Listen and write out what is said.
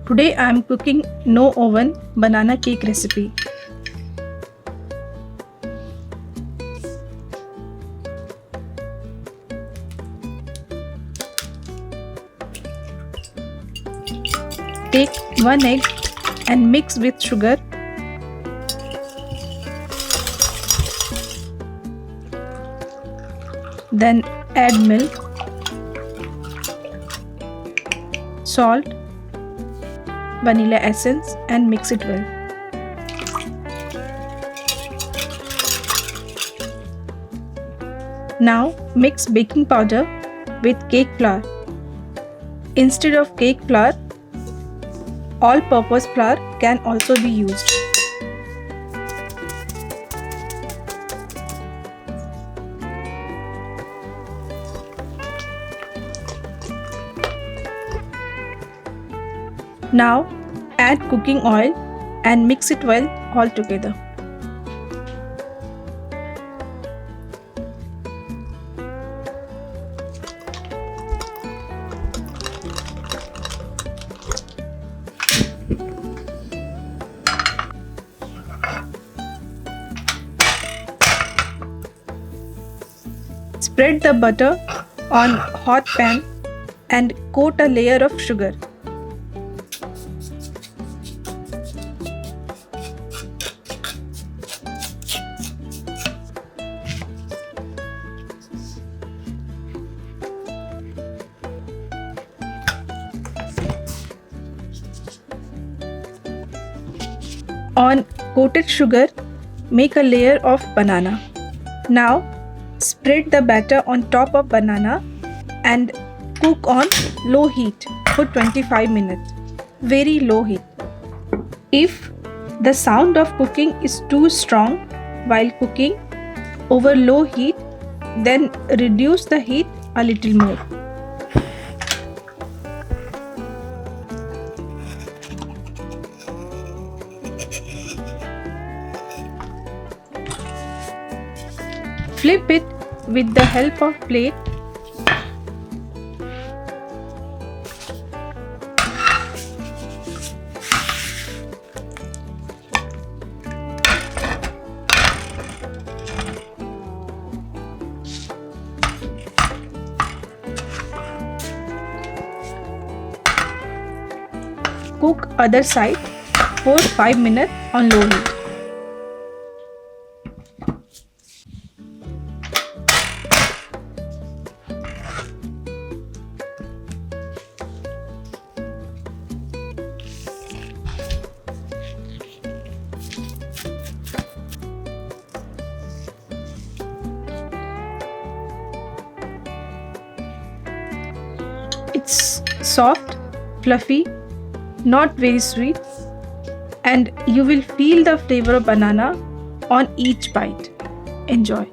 Today I am cooking no oven banana cake recipe. Take 1 egg and mix with sugar. Then add milk, salt, vanilla essence and mix it well. Now mix baking powder with cake flour. Instead of cake flour, all-purpose flour can also be used. Now add cooking oil and mix it well all together. Spread the butter on hot pan and coat a layer of sugar. On coated sugar, make a layer of banana. Now, spread the batter on top of banana and cook on low heat for 25 minutes. Very low heat. If the sound of cooking is too strong while cooking over low heat, then reduce the heat a little more. Flip it with the help of plate. Cook other side for 5 minutes on low heat. It's soft, fluffy, not very sweet, and you will feel the flavor of banana on each bite. Enjoy.